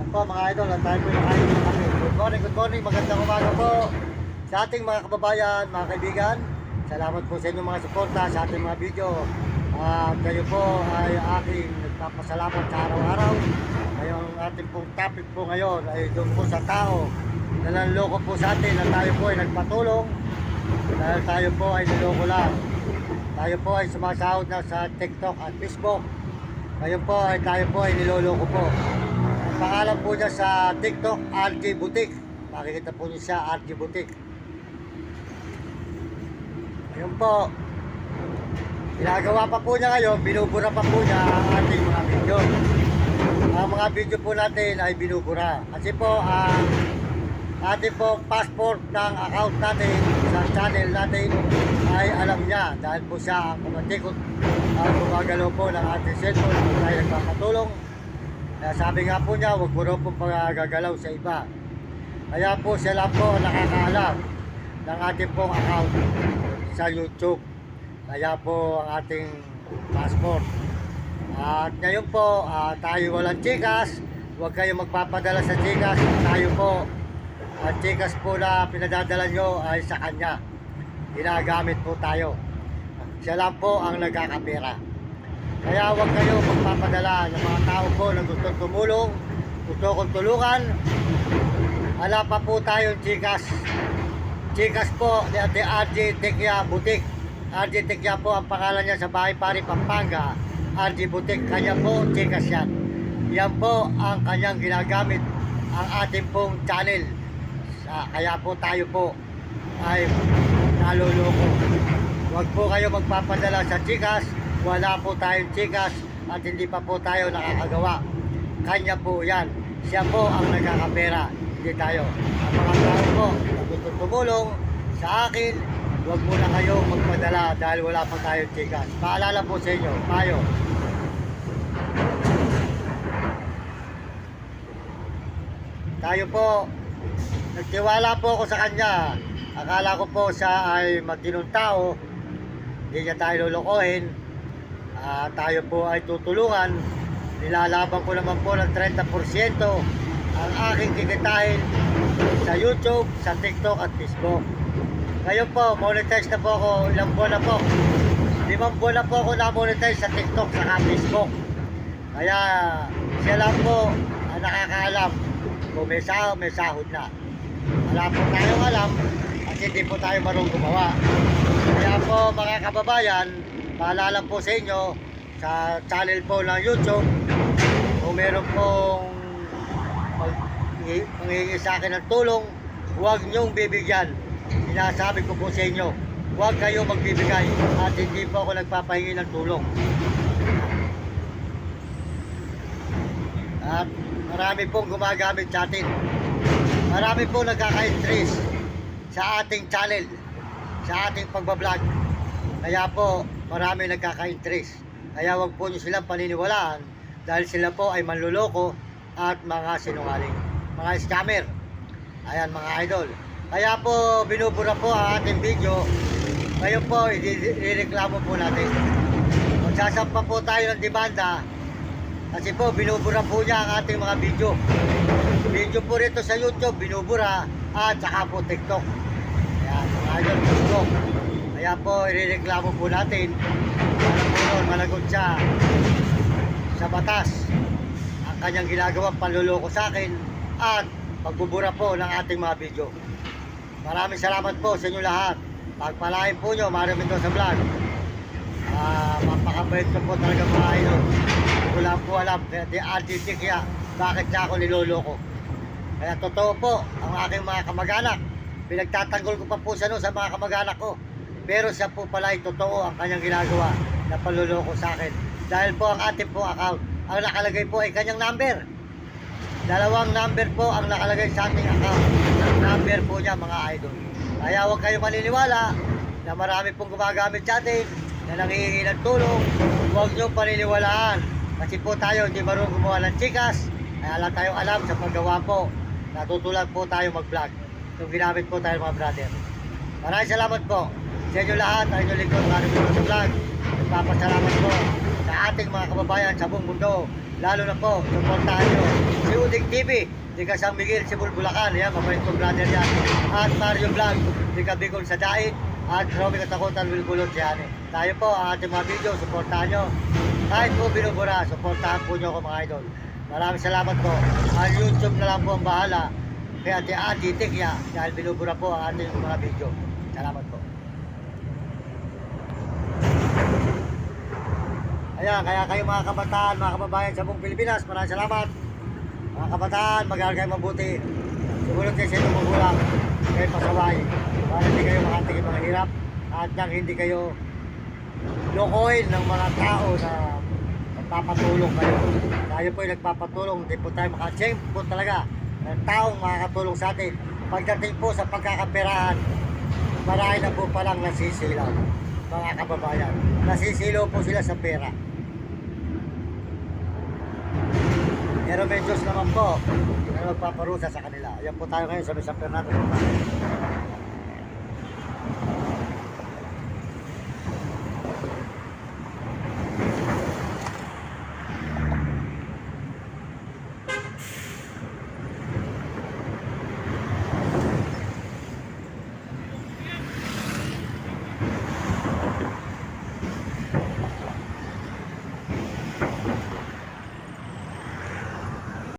po mga idol, at tayo po nakain ng kami. Good morning, magandang umaga po sa ating mga kababayan, mga kaibigan. Salamat po sa inyong mga suporta sa ating mga video. Kayo po ay aking nagpapasalamat sa araw-araw. Ngayon, ating pong topic po ngayon ay doon po sa tao na nanloko po sa atin na tayo po ay nagpatulong dahil tayo po ay niloko lang. Tayo po ay sumasahod na sa TikTok at Facebook. Ngayon po ay tayo po ay niloloko po. Ang pangalan po niya sa TikTok, RG Boutique. Makikita po niyo siya, RG Boutique. Ngayon po, ginagawa pa po niya ngayon, binubura pa po niya ang ating mga video. Ang mga video po natin ay binubura. Kasi po, ang ating po passport ng account natin sa channel natin ay alam niya dahil po siya ang kumatikot ang gumagalaw po ng ating cellphone kung tayo nagpapatulong. Kaya sabi nga po niya, huwag mo rin pong pagagalaw sa iba. Kaya po siya lang po nakakaalam ng ating pong account sa YouTube. Kaya po ang ating passport. At ngayon po, tayo walang Gcash. Huwag kayong magpapadala sa Gcash. Tayo po, ang Gcash po na pinadadala nyo ay sa kanya. Ginagamit po tayo. Siya lang po ang nagkakapera. Kaya huwag kayo magpapadala ng mga tao po na gusto tumulong, gusto kong tulungan. Wala pa po tayong Gcash. Gcash po ni Ate RG Tequia Boutique. RG Tequia po ang pangalan niya sa Bahay Pari, Pampanga. RG Boutique, kanya po Gcash yan. Yan po ang kanyang ginagamit ang ating pong channel. Kaya po tayo po ay naluloko. Huwag po kayo magpapadala sa Gcash. Wala po tayong Gcash at hindi pa po tayo nakakagawa. Kanya po yan. Siya po ang nagkakapera, hindi tayo. Ang mga tao po na gusto tumulong sa akin, huwag muna kayo magpadala dahil wala pa tayong Gcash. Paalala po sa inyo, payo. Tayo po, nagtiwala po ako sa kanya. Akala ko po siya ay matinong tao. Hindi niya tayo lulukohin. Tayo po ay tutulungan. Nilalaban ko naman po ng 30% ang aking kikitain sa YouTube, sa TikTok at Facebook. Ngayon po, monetize na po ako. Ilang buwan na po. 5 buwan na po ako na-monetize sa TikTok at Facebook. Kaya siya lang po ang nakakaalam kung may sahod na. Wala po tayong alam at hindi po tayo marunong gumawa. Kaya po mga kababayan, paalala po sa inyo sa channel po ng YouTube, kung meron pong manghihingi sa akin ng tulong, huwag nyong bibigyan. Sinasabi ko po sa inyo, huwag kayo magbibigay at hindi po ako nagpapahingi ng tulong. At marami pong gumagamit sa atin. Marami pong nagkaka-interest sa ating channel, sa ating pagbablog. Kaya po, marami nagkaka-interest. Kaya wag po nyo silang paniniwalaan dahil sila po ay manluloko at mga sinungaling. Mga scammer. Ayan mga idol. Kaya po, binubura po ang ating video. Ngayon po, ireklamo po natin. Magsasampa po tayo ng demanda kasi po, binubura po niya ang ating mga video. Video po rito sa YouTube, binubura at saka po TikTok. Ayan, mga idol, Facebook. Kaya po, irereklamo po natin para po noon managot siya sa batas ang kanyang ginagawang panluloko sa akin at pagbubura po ng ating mga video. Maraming salamat po sa inyo lahat. Pagpalain po nyo, maraming doon sa vlog. Mapakabait ko po talaga mga idol. Wala po alam, di RG Tequia, bakit niya ako niloloko. Kaya totoo po, ang aking mga kamag-anak, pinagtatanggol ko pa po siya no, sa mga kamag-anak ko. Pero siya po pala ay totoo ang kanyang ginagawa na panluloko sa akin. Dahil po ang ating po account, ang nakalagay po ay kanyang number. 2 number po ang nakalagay sa ating account. Ang number po niya mga idol. Kaya huwag kayo maniniwala na marami pong gumagamit sa atin, na nanghihingi ng tulong. Huwag nyo paniniwalaan. Kasi po tayo hindi marunong gumawa ng Gcash. Kaya wala tayong alam sa paggawa po. Natutulang po tayo mag-vlog. Yung ginamit po tayo mga brother. Maraming salamat po sa inyo lahat. Ay nyo lingkod, maraming sa vlog. Nagpapasalamat po sa ating mga kababayan sa buong mundo. Lalo na po, supportahan nyo si Buding TV, Tika San Miguel, Sibul, Bulacan. Yan, mabait kong brother yan. At Mario Vlog, Tika Bicol sa Dait. At Robby Katakutan, Will Gulot yan. Tayo po, ang ating mga video, supportahan nyo. Kahit po binubura, supportahan po nyo ako mga idol. Maraming salamat po. Ang YouTube na lang po ang bahala. Kaya Ate Tikya, dahil binubura po ang ating mga video. Salamat po. Ayan, kaya kayo mga kabataan, mga kababayan sa buong Pilipinas, maraming salamat. Mga kabataan, mag-aaral kayo mabuti. Sumunod kayo sa inyong magulang, kayo pasaway. Para hindi kayo makatigil mga hirap at nang hindi kayo lokohin ng mga tao na nagpapatulong kayo. Tayo po yung nagpapatulong, hindi po tayo makacheng po talaga ng taong makakatulong sa atin. Pagdating po sa pagkakaperahan, marami na po palang nasisilaw, mga kababayan. Nasisilaw po sila sa pera. Pero may Diyos naman po, hindi na magpaparusa sa kanila. Ayan po tayo ngayon sa San Fernando.